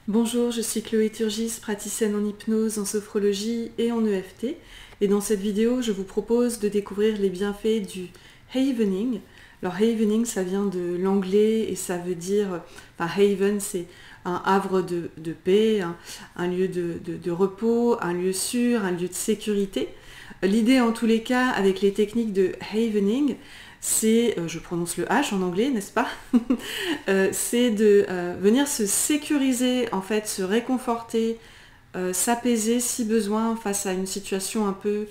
Bonjour, je suis Chloé Turgis, praticienne en hypnose, en sophrologie et en EFT. Et dans cette vidéo, je vous propose de découvrir les bienfaits du havening. Alors havening, ça vient de l'anglais et ça veut dire, haven, c'est un havre de paix, un lieu de repos, un lieu sûr, un lieu de sécurité. L'idée en tous les cas avec les techniques de havening, c'est, je prononce le H en anglais, n'est-ce pas? C'est de venir se sécuriser, en fait, se réconforter, s'apaiser si besoin face à une situation un peu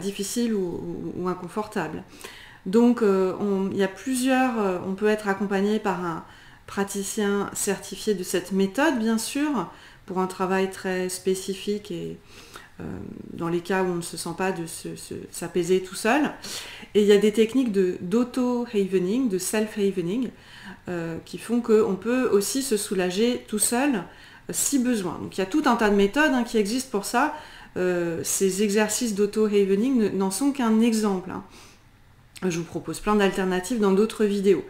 difficile ou inconfortable. Donc il y a plusieurs, on peut être accompagné par un praticien certifié de cette méthode, bien sûr, pour un travail très spécifique et dans les cas où on ne se sent pas de s'apaiser tout seul. Et il y a des techniques d'auto-havening, de self-havening, qui font qu'on peut aussi se soulager tout seul si besoin. Donc il y a tout un tas de méthodes qui existent pour ça. Ces exercices d'auto-havening n'en sont qu'un exemple. Je vous propose plein d'alternatives dans d'autres vidéos.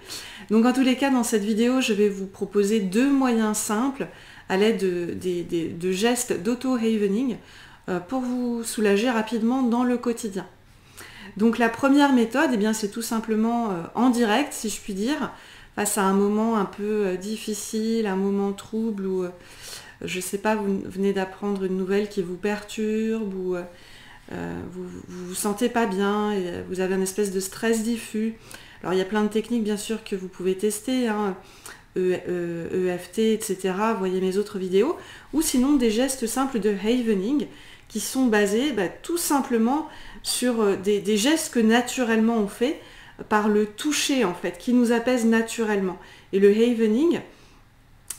Donc en tous les cas, dans cette vidéo, je vais vous proposer deux moyens simples à l'aide de gestes d'auto-havening pour vous soulager rapidement dans le quotidien. Donc la première méthode, c'est tout simplement en direct, si je puis dire, face à un moment un peu difficile, un moment trouble où, je ne sais pas, vous venez d'apprendre une nouvelle qui vous perturbe ou vous vous sentez pas bien et vous avez une espèce de stress diffus. Alors il y a plein de techniques bien sûr que vous pouvez tester, EFT, etc. Voyez mes autres vidéos. Ou sinon des gestes simples de havening qui sont basés tout simplement sur des gestes que naturellement on fait par le toucher en fait, qui nous apaise naturellement. Et le havening,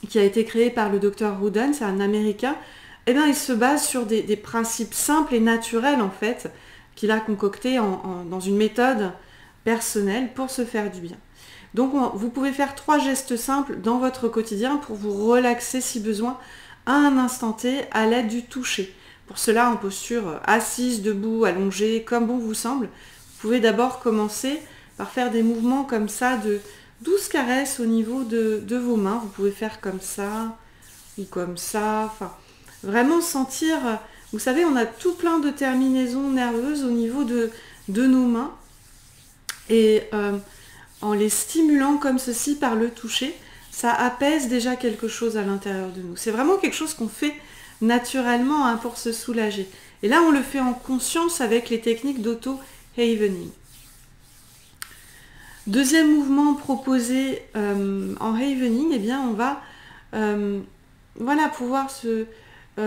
qui a été créé par le Dr Rudin, c'est un Américain, il se base sur des principes simples et naturels en fait, qu'il a concoctés dans une méthode personnelle pour se faire du bien. Donc vous pouvez faire 3 gestes simples dans votre quotidien pour vous relaxer si besoin à un instant T à l'aide du toucher. Pour cela, en posture assise, debout, allongée, comme bon vous semble, vous pouvez d'abord commencer par faire des mouvements comme ça de douces caresses au niveau de vos mains. Vous pouvez faire comme ça ou comme ça, enfin vraiment sentir, vous savez, on a tout plein de terminaisons nerveuses au niveau de nos mains et en les stimulant comme ceci par le toucher, ça apaise déjà quelque chose à l'intérieur de nous. C'est vraiment quelque chose qu'on fait naturellement pour se soulager. Et là, on le fait en conscience avec les techniques d'auto-havening. Deuxième mouvement proposé en havening, on va pouvoir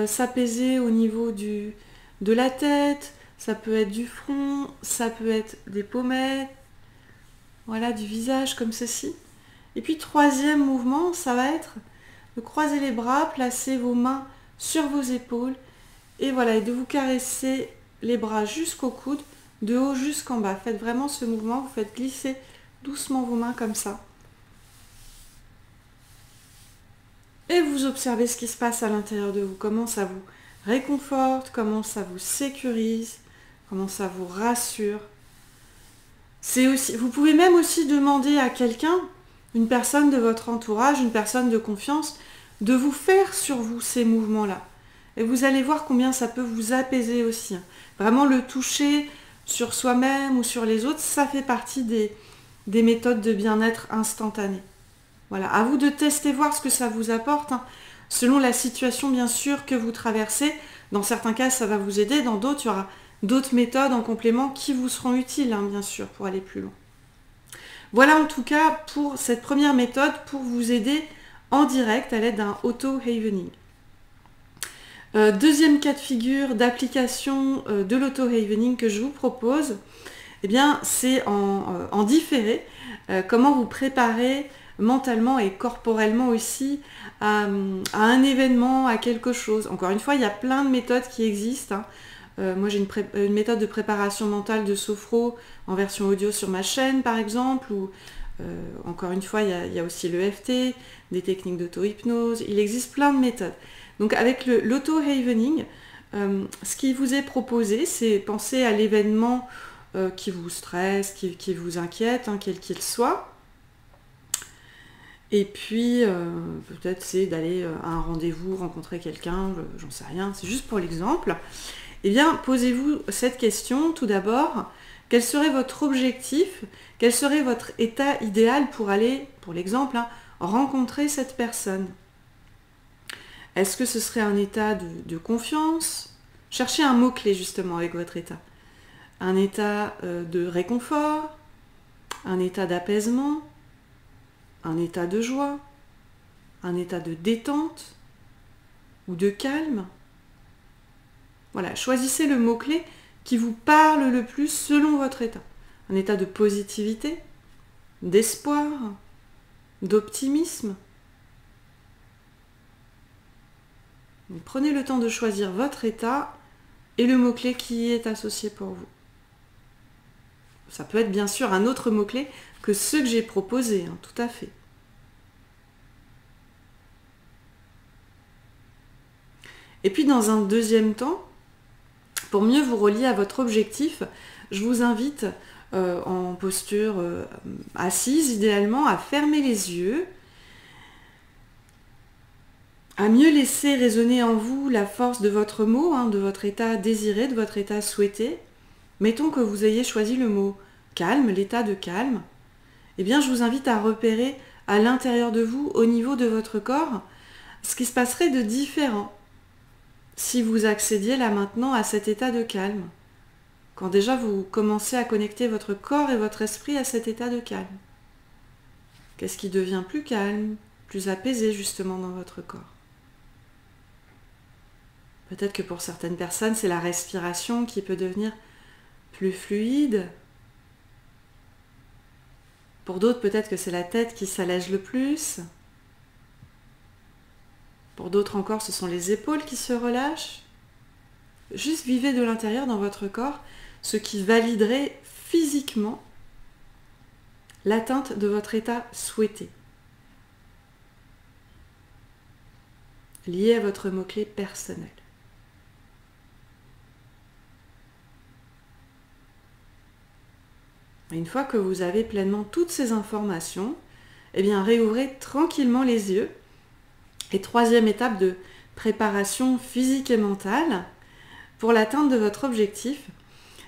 s'apaiser au niveau de la tête, ça peut être du front, ça peut être des pommettes, voilà, du visage comme ceci. Et puis troisième mouvement, ça va être de croiser les bras, placer vos mains sur vos épaules et voilà, et de vous caresser les bras jusqu'au coude, de haut jusqu'en bas. Faites vraiment ce mouvement, vous faites glisser doucement vos mains comme ça. Et vous observez ce qui se passe à l'intérieur de vous, comment ça vous réconforte, comment ça vous sécurise, comment ça vous rassure. Vous pouvez même aussi demander à quelqu'un, une personne de votre entourage, une personne de confiance, de vous faire sur vous ces mouvements-là. Et vous allez voir combien ça peut vous apaiser aussi. Vraiment le toucher sur soi-même ou sur les autres, ça fait partie des méthodes de bien-être instantané. Voilà, à vous de tester, voir ce que ça vous apporte, selon la situation bien sûr que vous traversez. Dans certains cas, ça va vous aider, dans d'autres, il y aura d'autres méthodes en complément qui vous seront utiles, bien sûr, pour aller plus loin. Voilà en tout cas pour cette première méthode pour vous aider en direct à l'aide d'un auto-havening. Deuxième cas de figure d'application de l'auto-havening que je vous propose, c'est en différé, comment vous préparer mentalement et corporellement aussi à un événement, à quelque chose. Encore une fois, il y a plein de méthodes qui existent. Moi j'ai une méthode de préparation mentale de sophro en version audio sur ma chaîne par exemple, ou encore une fois il y a aussi l'EFT, des techniques d'auto-hypnose, il existe plein de méthodes. Donc avec l'auto-havening, ce qui vous est proposé, c'est penser à l'événement qui vous stresse, qui vous inquiète, quel qu'il soit, Et puis, peut-être c'est d'aller à un rendez-vous, rencontrer quelqu'un, j'en sais rien, c'est juste pour l'exemple. Eh bien, posez-vous cette question tout d'abord. Quel serait votre objectif? Quel serait votre état idéal pour aller, pour l'exemple, rencontrer cette personne? Est-ce que ce serait un état de confiance? Cherchez un mot-clé justement avec votre état. Un état de réconfort, un état d'apaisement, un état de joie, un état de détente ou de calme. Voilà, choisissez le mot-clé qui vous parle le plus selon votre état. Un état de positivité, d'espoir, d'optimisme. Prenez le temps de choisir votre état et le mot-clé qui y est associé pour vous. Ça peut être bien sûr un autre mot-clé que ceux que j'ai proposés, tout à fait. Et puis dans un deuxième temps, pour mieux vous relier à votre objectif, je vous invite en posture assise idéalement à fermer les yeux, à mieux laisser résonner en vous la force de votre mot, de votre état désiré, de votre état souhaité. Mettons que vous ayez choisi le mot calme, l'état de calme. Eh bien, je vous invite à repérer à l'intérieur de vous, au niveau de votre corps, ce qui se passerait de différent si vous accédiez là maintenant à cet état de calme. Quand déjà vous commencez à connecter votre corps et votre esprit à cet état de calme. Qu'est-ce qui devient plus calme, plus apaisé justement dans votre corps? Peut-être que pour certaines personnes, c'est la respiration qui peut devenir plus fluide. Pour d'autres, peut-être que c'est la tête qui s'allège le plus. Pour d'autres encore, ce sont les épaules qui se relâchent. Juste vivez de l'intérieur dans votre corps ce qui validerait physiquement l'atteinte de votre état souhaité, lié à votre mot-clé personnel. Une fois que vous avez pleinement toutes ces informations, eh bien réouvrez tranquillement les yeux. Et troisième étape de préparation physique et mentale pour l'atteinte de votre objectif,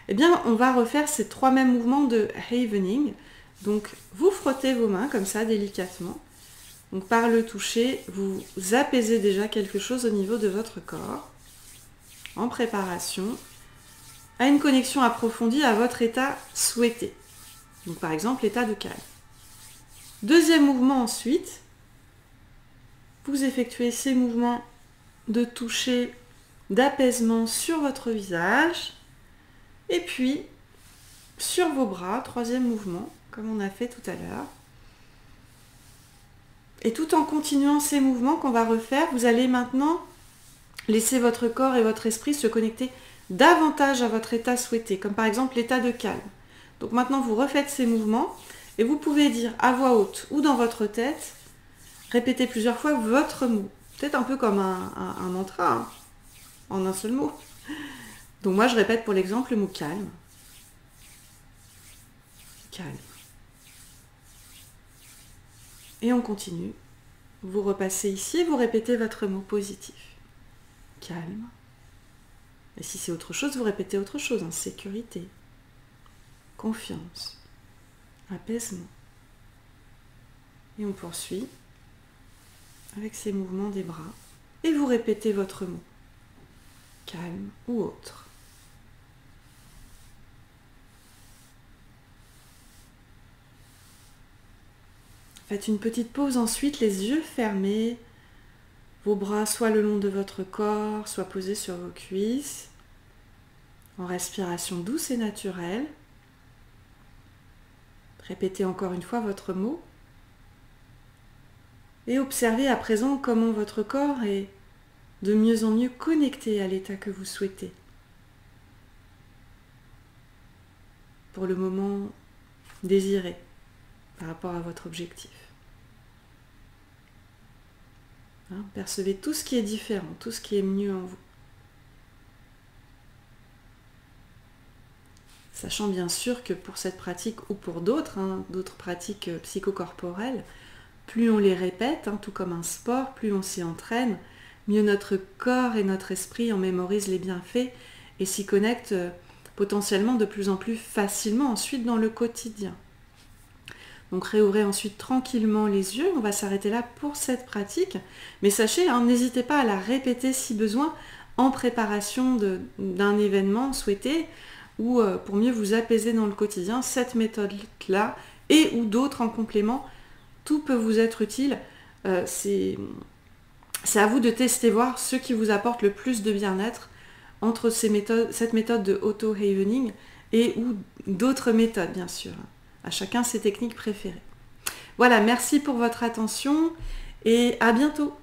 eh bien on va refaire ces trois mêmes mouvements de Havening. Donc vous frottez vos mains comme ça délicatement. Donc par le toucher, vous apaisez déjà quelque chose au niveau de votre corps en préparation à une connexion approfondie à votre état souhaité. Donc par exemple l'état de calme. Deuxième mouvement ensuite, vous effectuez ces mouvements de toucher, d'apaisement sur votre visage et puis sur vos bras, troisième mouvement, comme on a fait tout à l'heure. Et tout en continuant ces mouvements qu'on va refaire, vous allez maintenant laisser votre corps et votre esprit se connecter davantage à votre état souhaité, comme par exemple l'état de calme. Donc maintenant vous refaites ces mouvements et vous pouvez dire à voix haute ou dans votre tête, répétez plusieurs fois votre mot. Peut-être un peu comme un mantra, en un seul mot. Donc moi je répète pour l'exemple le mot calme. Calme. Et on continue. Vous repassez ici et vous répétez votre mot positif. Calme. Et si c'est autre chose, vous répétez autre chose. Sécurité. Confiance. Apaisement. Et on poursuit avec ces mouvements des bras. Et vous répétez votre mot. Calme ou autre. Faites une petite pause ensuite, les yeux fermés, vos bras soit le long de votre corps, soit posés sur vos cuisses, en respiration douce et naturelle. Répétez encore une fois votre mot et observez à présent comment votre corps est de mieux en mieux connecté à l'état que vous souhaitez. Pour le moment désiré par rapport à votre objectif. Percevez tout ce qui est différent, tout ce qui est mieux en vous. Sachant bien sûr que pour cette pratique ou pour d'autres, d'autres pratiques psychocorporelles, plus on les répète, tout comme un sport, plus on s'y entraîne, mieux notre corps et notre esprit en mémorisent les bienfaits et s'y connectent potentiellement de plus en plus facilement ensuite dans le quotidien. Donc réouvrez ensuite tranquillement les yeux, on va s'arrêter là pour cette pratique, mais sachez, n'hésitez pas à la répéter si besoin en préparation d'un événement souhaité ou pour mieux vous apaiser dans le quotidien, cette méthode-là et ou d'autres en complément, tout peut vous être utile. C'est à vous de tester, voir ce qui vous apporte le plus de bien-être entre cette méthode de auto-havening et ou d'autres méthodes, bien sûr. À chacun ses techniques préférées. Voilà, merci pour votre attention et à bientôt.